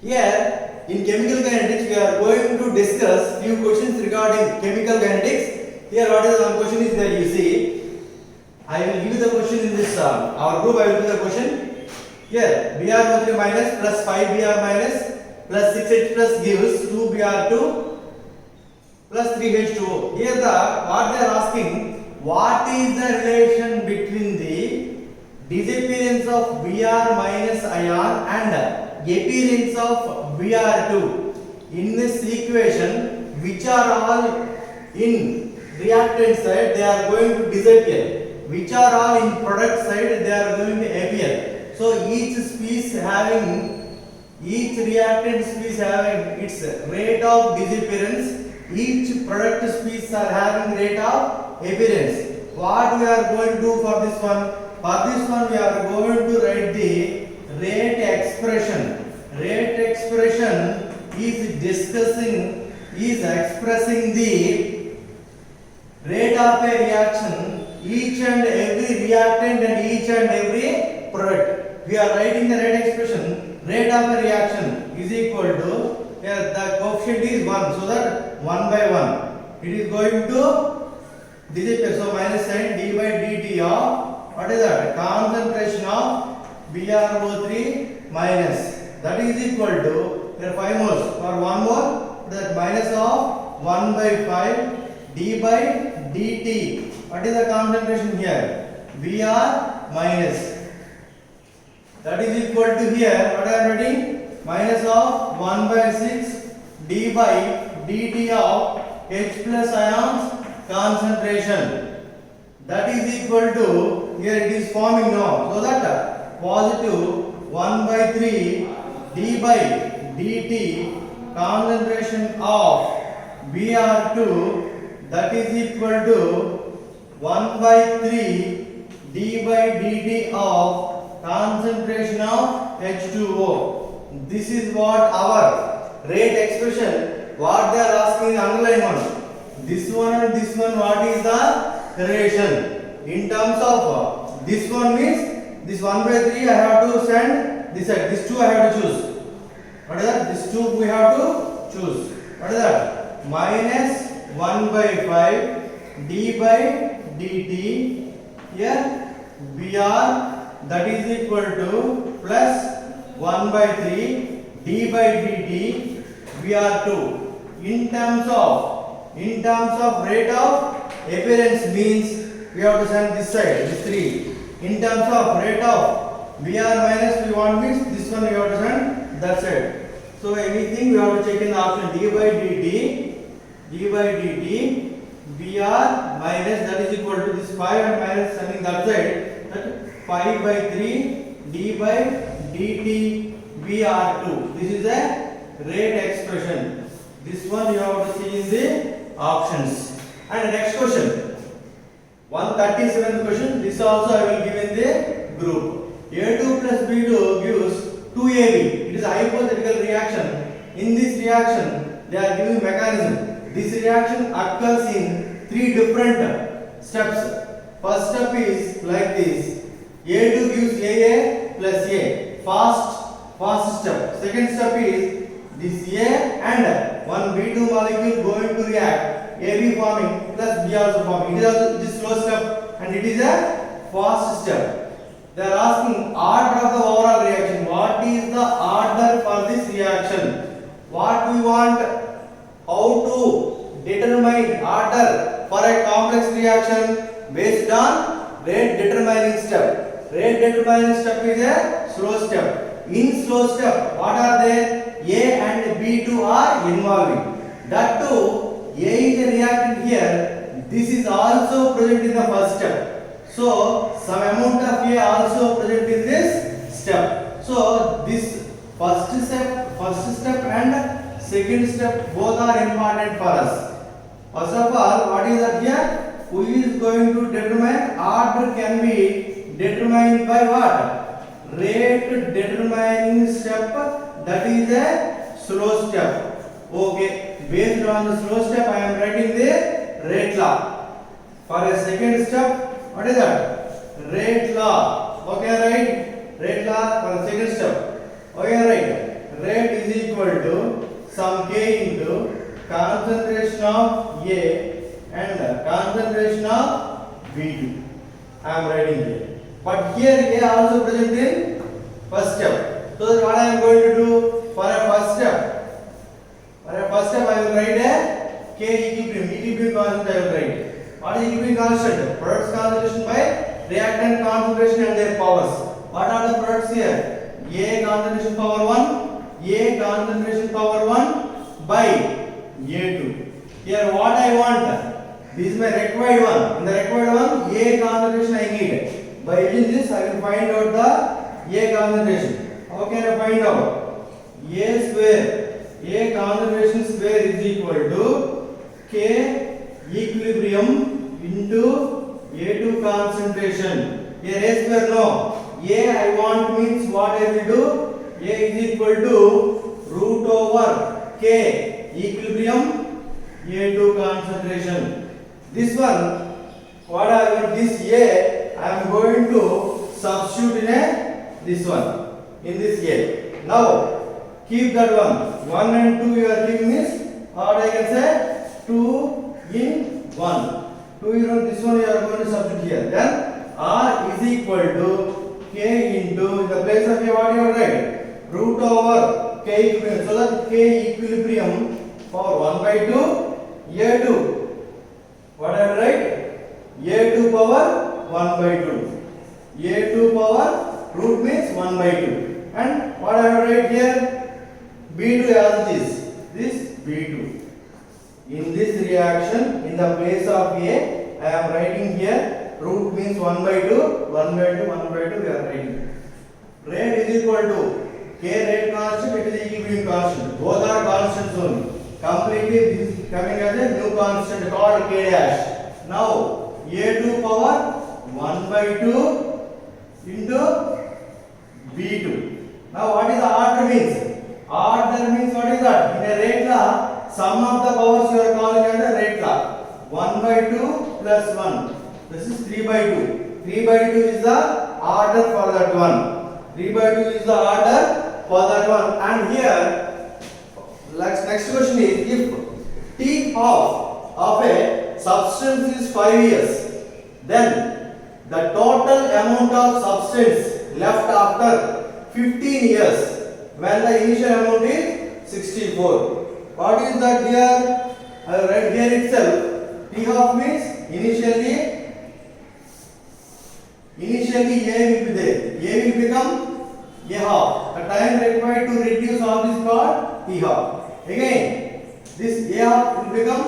Here in chemical kinetics we are going to discuss few questions regarding chemical kinetics. Here what is one question is that you see. I will give you the question in this our group. I will give the question. Here Br13 minus plus 5Br minus plus 6H plus gives 2Br2 plus 3H2O. Here what they are asking, what is the relation between the disappearance of Br minus ion and appearance of Br2 in this equation, which are all in reactant side they are going to disappear, which are all in product side they are going to appear. So each reactant species having its rate of disappearance, each product species are having rate of appearance. What we are going to do for this one? For this one we are going to write the rate expression. Rate expression is expressing the rate of a reaction, each and every reactant and each and every product. We are writing the rate expression. Rate of a reaction is equal to, here the coefficient is 1, so that 1 by 1 it is going to disappear. So minus sign d by dt of, what is that? Concentration of BrO3 minus, that is equal to, here 5 moles for 1 mole, that minus of 1 by 5 d by dt. What is the concentration here? Br minus, that is equal to, here what I am writing, minus of 1 by 6 d by dt of H plus ions concentration, that is equal to, here it is forming now, so that positive 1 by 3 d by dt concentration of Br2, that is equal to 1 by 3 d by dt of concentration of H2O. This is what our rate expression, what they are asking, underline one. This one and this one, what is the relation? In terms of this one means this 1 by 3 I have to send this side, this 2 I have to choose. What is that? This 2 we have to choose. What is that? Minus 1 by 5 d by dt, here Br, that is equal to plus 1 by 3 d by dt Br2. In terms of rate of appearance means we have to send this side, this 3. In terms of rate of Br minus we want means this one we have to send that side. So anything we have to check in the option d by dt Br minus, that is equal to this 5 and minus sending that side, that 5 by 3 d by dt Br2. This is a rate expression. This one you have to see in the options. And next question, 137th question. This also I will give in the group. A2 plus B2 gives 2AB. It is a hypothetical reaction. In this reaction, they are giving mechanism. This reaction occurs in 3 different steps. First step is like this. A2 gives AA plus A. Fast step. Second step is this A and one B2 molecule going to react, AB forming plus B also forming. It is slow step and it is a fast step. They are asking order of the overall reaction. What is the order for this reaction? What we want, how to determine order for a complex reaction based on rate determining step. Rate determining step is a slow step. In slow step, what are they? A and B2 are involving. That too, A is a reactant here. This is also present in the first step. So, some amount of A also present in this step. So, this first step and second step both are important for us. First of all, what is that here? Who is going to determine? Order can be determined by what? Rate determining step, that is a slow step. Okay, based on the slow step I am writing the rate law. For a second step, what is that? Rate law. Okay, right? Rate law for the second step. Okay, right? Rate is some K into concentration of A and concentration of B2. I am writing here. But here A also present in first step. So that what I am going to do for a first step? For a first step I will write a K equilibrium. Equilibrium constant I will write. What is equilibrium constant? Products concentration by reactant concentration and their powers. What are the products here? A concentration power 1, A concentration power 1 by A2. Here what I want? This is my required one. In the required one, A concentration I need. By using this, I will find out the A concentration. How can I find out? A square, A concentration square is equal to K equilibrium into A2 concentration. Here A square no. A I want means what I will do? A is equal to root over K equilibrium A2 concentration. This one, what I want, this A, I am going to substitute in this one, in this A. Now, keep that one. 1 and 2 you are giving this, or I can say 2 in 1. 2 in 1, this one you are going to substitute here. Then, R is equal to K into, in the place of A, what you are write? Root over K equilibrium. So that K equilibrium for 1 by 2, A2. What I will write? A2 power 1 by 2. A2 power root means 1 by 2. And what I will write here? B2 as it is. This B2. In this reaction, in the place of A, I am writing here root means 1 by 2, 1 by 2, 1 by 2 we are writing. Rate is equal to K rate constant, it is equilibrium constant. Both are constants only. Completely this is coming as a new constant called K dash. Now A2 power 1 by 2 into B2. Now what is the order means? Order means what is that? In a rate law, sum of the powers you are calling as a rate law. 1 by 2 plus 1. This is 3 by 2. 3 by 2 is the order for that one. 3 by 2 is the order for that one. And here next question is, if T half of a substance is 5 years, then the total amount of substance left after 15 years when the initial amount is 64. What is that here? I will write here itself. T half means initially A will be there. A will become A half. The time required to reduce all this called T half. Again, this A half will become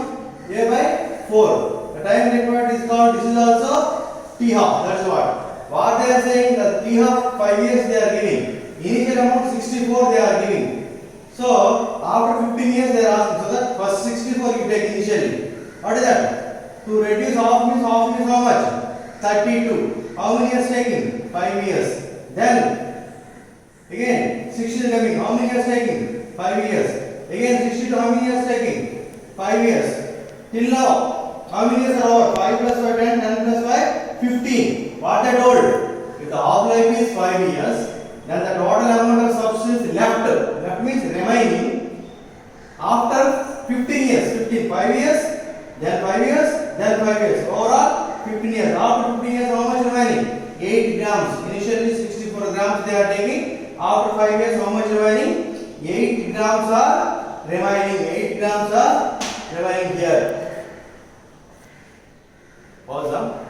A by 4. The time required is called, this is also T half. That's what. What they are saying, the T half 5 years they are giving. Initial amount 64 they are giving. So, after 15 years they are asking. So, that first 64 you take initially. What is that? To reduce half means how much? 32. How many years taking? 5 years. Then, again, 60 is coming. How many years taking? 5 years. Again 62, how many years taking? 5 years. Till now, how many years are over? 5 plus 5, 10, 10 plus 5, 15. What I told? If the half-life is 5 years, then the total amount of substance left means remaining after 15 years. 15, 5 years, then 5 years, then 5 years. Overall, 15 years. After 15 years, how much remaining? 8 grams. Initially 64 grams they are taking. After 5 years, how much remaining? 8 grams are remaining. 8 grams are remaining here. Pause.